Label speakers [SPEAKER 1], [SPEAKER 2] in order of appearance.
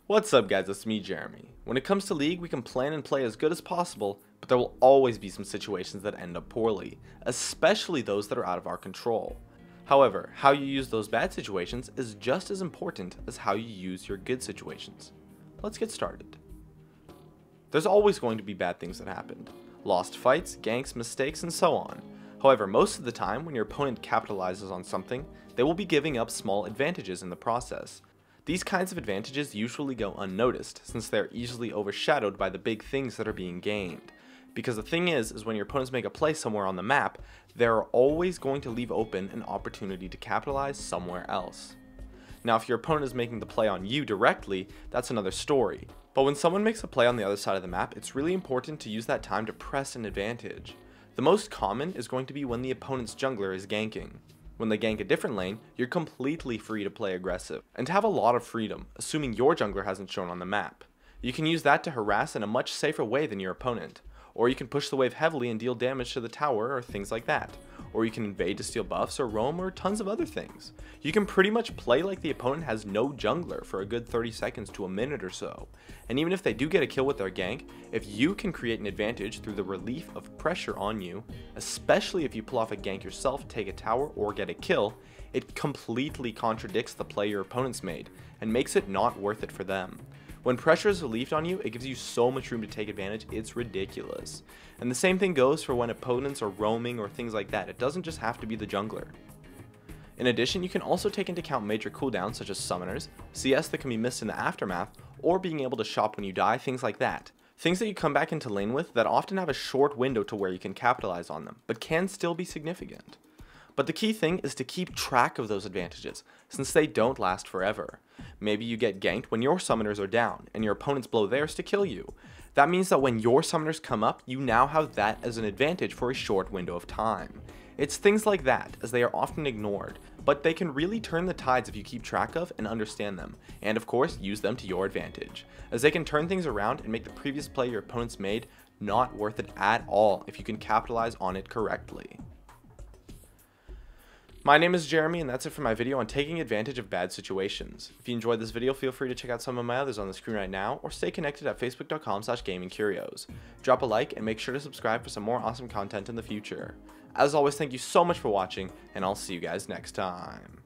[SPEAKER 1] What's up guys, it's me Jeremy. When it comes to League, we can plan and play as good as possible, but there will always be some situations that end up poorly, especially those that are out of our control. However, how you use those bad situations is just as important as how you use your good situations. Let's get started. There's always going to be bad things that happened. Lost fights, ganks, mistakes, and so on. However, most of the time when your opponent capitalizes on something, they will be giving up small advantages in the process. These kinds of advantages usually go unnoticed, since they are easily overshadowed by the big things that are being gained. Because the thing is when your opponents make a play somewhere on the map, they are always going to leave open an opportunity to capitalize somewhere else. Now if your opponent is making the play on you directly, that's another story. But when someone makes a play on the other side of the map, it's really important to use that time to press an advantage. The most common is going to be when the opponent's jungler is ganking. When they gank a different lane, you're completely free to play aggressive, and have a lot of freedom, assuming your jungler hasn't shown on the map. You can use that to harass in a much safer way than your opponent, or you can push the wave heavily and deal damage to the tower or things like that, or you can invade to steal buffs or roam or tons of other things. You can pretty much play like the opponent has no jungler for a good 30 seconds to a minute or so, and even if they do get a kill with their gank, if you can create an advantage through the relief of pressure on you, especially if you pull off a gank yourself, take a tower, or get a kill, it completely contradicts the play your opponents made, and makes it not worth it for them. When pressure is relieved on you, it gives you so much room to take advantage, it's ridiculous. And the same thing goes for when opponents are roaming or things like that. It doesn't just have to be the jungler. In addition, you can also take into account major cooldowns such as summoners, CS that can be missed in the aftermath, or being able to shop when you die, things like that. Things that you come back into lane with that often have a short window to where you can capitalize on them, but can still be significant. But the key thing is to keep track of those advantages, since they don't last forever. Maybe you get ganked when your summoners are down, and your opponents blow theirs to kill you. That means that when your summoners come up, you now have that as an advantage for a short window of time. It's things like that, as they are often ignored, but they can really turn the tides if you keep track of and understand them, and of course, use them to your advantage, as they can turn things around and make the previous play your opponents made not worth it at all if you can capitalize on it correctly. My name is Jeremy, and that's it for my video on taking advantage of bad situations. If you enjoyed this video, feel free to check out some of my others on the screen right now, or stay connected at facebook.com/gamingcurios. Drop a like and make sure to subscribe for some more awesome content in the future. As always, thank you so much for watching, and I'll see you guys next time.